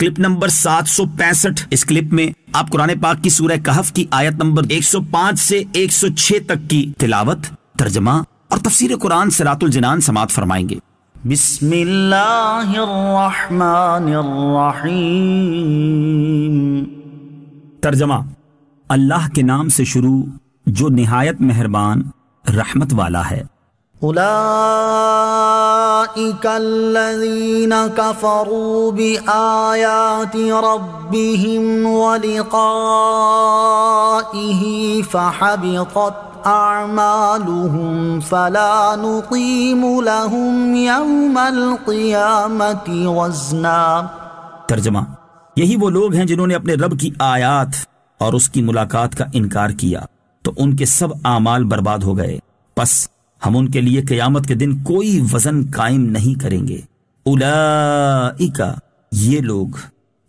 Clip number 765۔ اس clip میں آپ قرآن پاک کی سورہ کہف کی آیت نمبر 105 سے 106 تک کی تلاوت، ترجمہ اور تفسیر قرآن صراط الجنان سماعت فرمائیں گے۔ بسم اللہ الرحمن الرحیم۔ ترجمہ: اللہ کے نام سے شروع جو نہایت مہربان رحمت والا ہے۔ اولئک الذین کفروا بآیات ربهم ولقائه فحبطت اعمالهم فلا نقیم لهم یوم القیامت وزنا۔ ترجمہ: یہی وہ لوگ ہیں جنہوں نے اپنے رب کی آیات اور اس کی ملاقات کا انکار کیا تو ان کے سب اعمال برباد ہو گئے، پس ہم ان کے لیے قیامت کے دن کوئی وزن قائم نہیں کریں گے۔ اولئک، یہ لوگ،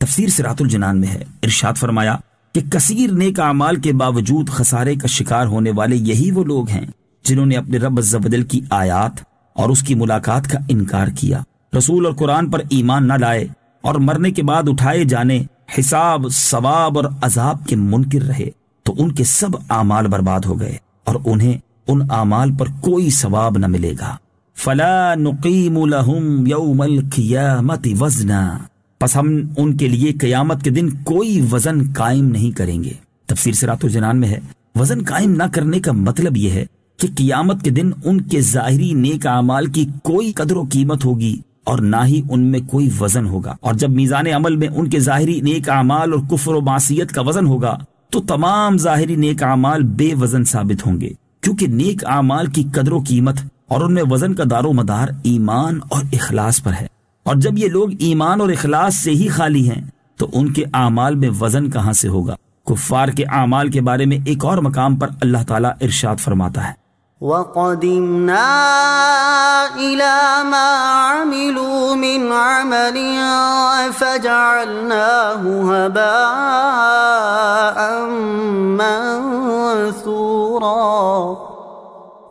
تفسیر صراط الجنان میں ہے۔ ارشاد فرمایا کہ کثیر نیک اعمال کے باوجود خسارے کا شکار ہونے والے یہی وہ لوگ ہیں جنہوں نے اپنے رب عز و جل کی آیات اور اس کی ملاقات کا انکار کیا، رسول اور قرآن پر ایمان نہ لائے اور مرنے کے بعد اٹھائے جانے، حساب، ثواب اور عذاب کے منکر رہے تو ان کے سب اعمال برباد ہو گئے اور انہیں ان اعمال پر کوئی ثواب نہ ملے گا۔ فلا نقیم لہم یوم القیامت وزنا، پس ہم ان کے لیے قیامت کے دن کوئی وزن قائم نہیں کریں گے۔ تفسیر صراط الجنان میں ہے، وزن قائم نہ کرنے کا مطلب یہ ہے کہ قیامت کے دن ان کے ظاہری نیک اعمال کی کوئی قدر و قیمت ہوگی اور نہ ہی ان میں کوئی وزن ہوگا، اور جب میزان عمل میں ان کے ظاہری نیک اعمال اور کفر و معصیت کا وزن ہوگا تو تمام ظاہری نیک اعمال بے وزن ثابت ہوں گے، کیونکہ نیک اعمال کی قدر و قیمت اور ان میں وزن کا دار و مدار ایمان اور اخلاص پر ہے، اور جب یہ لوگ ایمان اور اخلاص سے ہی خالی ہیں تو ان کے اعمال میں وزن کہاں سے ہوگا۔ کفار کے اعمال کے بارے میں ایک اور مقام پر اللہ تعالیٰ ارشاد فرماتا ہے، وَقَدِمْنَا إِلَى مَا عَمِلُوا مِنْ عَمَلٍ فَجَعَلْنَاهُ هَبَاءً مَنثُورًا۔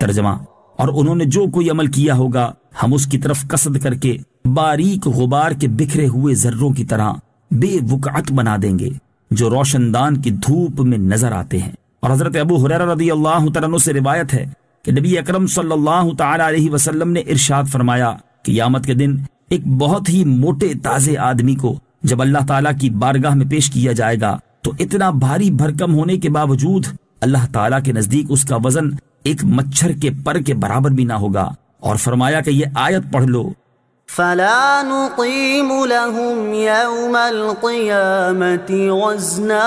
ترجمہ: اور انہوں نے جو کوئی عمل کیا ہوگا ہم اس کی طرف قصد کر کے باریک غبار کے بکھرے ہوئے ذروں کی طرح بے وقعت بنا دیں گے جو روشن دان کی دھوپ میں نظر آتے ہیں۔ اور حضرت ابو ہریرہ رضی اللہ تعالیٰ عنہ سے روایت ہے کہ نبی اکرم صلی اللہ تعالی علیہ وسلم نے ارشاد فرمایا، قیامت کے دن ایک بہت ہی موٹے تازے آدمی کو جب اللہ تعالیٰ کی بارگاہ میں پیش کیا جائے گا تو اتنا بھاری بھرکم ہونے کے باوجود اللہ تعالیٰ کے نزدیک اس کا وزن ایک مچھر کے پر کے برابر بھی نہ ہوگا، اور فرمایا کہ یہ آیت پڑھ لو، فَلَا نُقِيمُ لَهُمْ يَوْمَ الْقِيَامَةِ وَزْنًا۔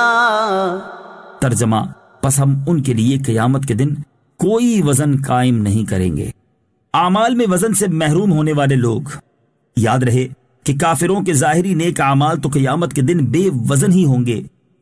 ترجمہ: پس ہم ان کے لیے قیامت کے دن کوئی وزن قائم نہیں کریں گے۔ اعمال میں وزن سے محروم ہونے والے لوگ، یاد رہے کہ کافروں کے ظاہری نیک اعمال تو قیامت کے دن بے وزن ہی ہوں گے،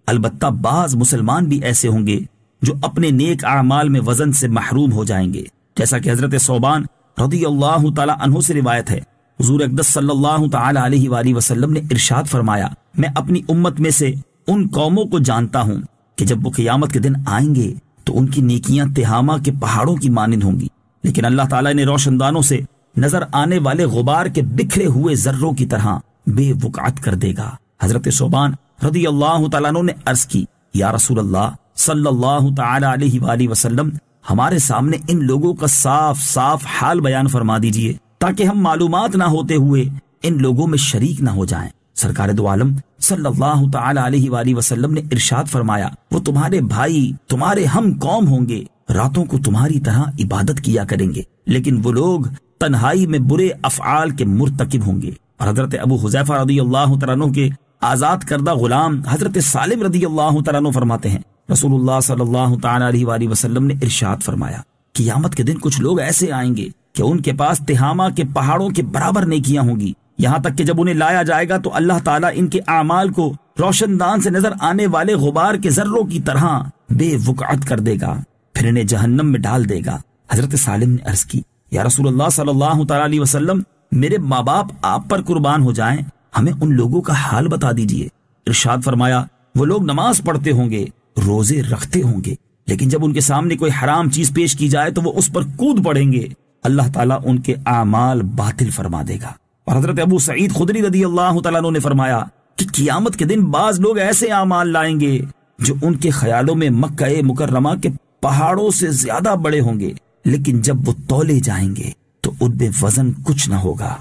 البتہ بعض مسلمان بھی ایسے ہوں گے جو اپنے نیک اعمال میں وزن سے محروم ہو جائیں گے، جیسا کہ حضرت ثوبان رضی اللہ تعالی عنہ سے روایت ہے، حضور اقدس صلی اللہ تعالی علیہ وآلہ وسلم نے ارشاد فرمایا، میں اپنی امت میں سے ان قوموں کو جانتا ہوں کہ جب وہ قیامت کے دن آئیں گے تو ان کی نیکیاں تہامہ کے پہاڑوں کی مانند ہوں گی، لیکن اللہ تعالیٰ نے روشن دانوں سے نظر آنے والے غبار کے بکھرے ہوئے ذروں کی طرح بے وقعت کر دے گا۔ حضرت ثوبان رضی اللہ تعالیٰ عنہ نے عرض کی، یا رسول اللہ صلی اللہ تعالی علیہ وآلہ وسلم، ہمارے سامنے ان لوگوں کا صاف صاف حال بیان فرما دیجئے تاکہ ہم معلومات نہ ہوتے ہوئے ان لوگوں میں شریک نہ ہو جائیں۔ سرکار دو عالم صلی اللہ تعالی علیہ وآلہ وسلم نے ارشاد فرمایا، وہ تمہارے بھائی، تمہارے ہم قوم ہوں گے، راتوں کو تمہاری طرح عبادت کیا کریں گے، لیکن وہ لوگ تنہائی میں برے افعال کے مرتکب ہوں گے۔ اور حضرت ابو حذیفہ رضی اللہ تعالیٰ عنہ کے آزاد کردہ غلام حضرت سالم رضی اللہ تعالیٰ عنہ فرماتے ہیں، رسول اللہ صلی اللہ تعالی علیہ وآلہ وسلم نے ارشاد فرمایا، قیامت کے دن کچھ لوگ ایسے آئیں گے کہ ان کے پاس تہامہ کے پہاڑوں کے برابر نیکیاں ہوں گی، یہاں تک کہ جب انہیں لایا جائے گا تو اللہ تعالیٰ ان کے اعمال کو روشن دان سے نظر آنے والے غبار کے ذروں کی طرح بے وقعت کر دے گا، پھر انہیں جہنم میں ڈال دے گا۔ حضرت سالم نے عرض کی، یا رسول اللہ صلی اللہ تعالی علیہ وسلم، میرے ماں باپ آپ پر قربان ہو جائیں، ہمیں ان لوگوں کا حال بتا دیجئے۔ ارشاد فرمایا، وہ لوگ نماز پڑھتے ہوں گے، روزے رکھتے ہوں گے، لیکن جب ان کے سامنے کوئی حرام چیز پیش کی جائے تو وہ اس پر کود پڑیں گے، اللہ تعالیٰ ان کے اعمال باطل فرما دے گا۔ اور حضرت ابو سعید خدری رضی اللہ تعالیٰ عنہ نے فرمایا، کہ قیامت کے دن بعض لوگ ایسے اعمال لائیں گے جو ان کے خیالوں میں مکہ مکرمہ کے پہاڑوں سے زیادہ بڑے ہوں گے، لیکن جب وہ تولے جائیں گے تو ان میں وزن کچھ نہ ہوگا۔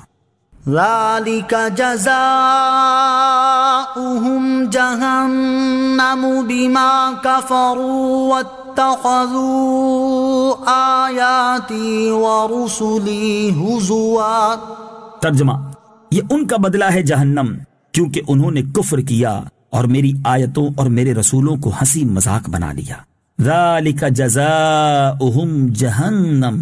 ذَلِكَ جَزَاؤُهُمْ جَهَنَّمُ بِمَا كَفَرُوا وَاتَّخَذُوا آيَاتِي وَرُسُلِي هُزُوًا۔ ترجمہ، یہ ان کا بدلہ ہے جہنم، کیونکہ انہوں نے کفر کیا اور میری آیتوں اور میرے رسولوں کو ہنسی مذاق بنا لیا۔ ذَلِكَ جَزَاؤُهُمْ جَهَنَّمْ،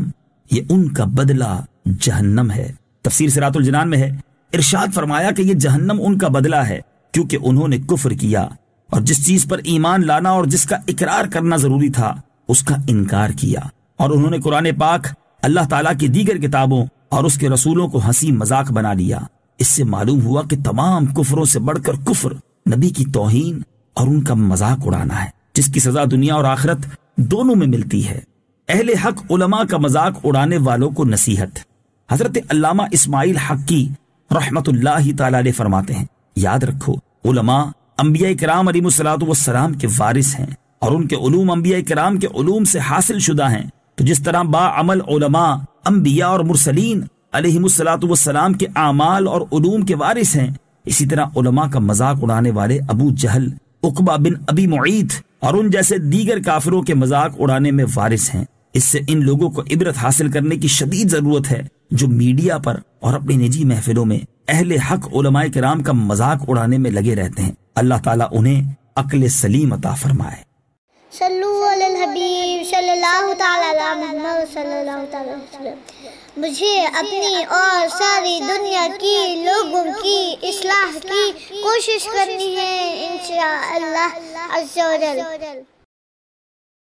یہ ان کا بدلہ جہنم ہے۔ تفسیر صراط الجنان میں ہے، ارشاد فرمایا کہ یہ جہنم ان کا بدلہ ہے کیونکہ انہوں نے کفر کیا اور جس چیز پر ایمان لانا اور جس کا اقرار کرنا ضروری تھا اس کا انکار کیا، اور انہوں نے قرآن پاک، اللہ تعالیٰ کی دیگر کتابوں اور اس کے رسولوں کو ہنسی مذاق بنا لیا۔ اس سے معلوم ہوا کہ تمام کفروں سے بڑھ کر کفر نبی کی توہین اور ان کا مذاق اڑانا ہے، جس کی سزا دنیا اور آخرت دونوں میں ملتی ہے۔ اہل حق علماء کا مذاق اڑانے والوں کو نصیحت۔ حضرت علامہ اسماعیل حقی رحمت اللہ تعالی علیہ فرماتے ہیں، یاد رکھو علماء انبیاء کرام علیہ الصلوۃ والسلام کے وارث ہیں اور ان کے علوم انبیاء کرام کے علوم سے حاصل شدہ ہیں، تو جس طرح باعمل علماء انبیاء اور مرسلین علیہ الصلوۃ والسلام کے اعمال اور علوم کے وارث ہیں، اسی طرح علماء کا مذاق اڑانے والے ابو جہل، عقبہ بن ابی معیط اور ان جیسے دیگر کافروں کے مذاق اڑانے میں وارث ہیں۔ اس سے ان لوگوں کو عبرت حاصل کرنے کی شدید ضرورت ہے جو میڈیا پر اور اپنی نجی محفلوں میں اہل حق علماء کرام کا مذاق اڑانے میں لگے رہتے ہیں۔ اللہ تعالیٰ انہیں عقل سلیم عطا فرمائے۔ صلو علی الحبیب صلی اللہ تعالی علی محمد صلی اللہ تعالی وسلم۔ مجھے اپنی اور ساری دنیا کی لوگوں کی اصلاح کی کوشش کرنی ہے انشاءاللہ عز و جل۔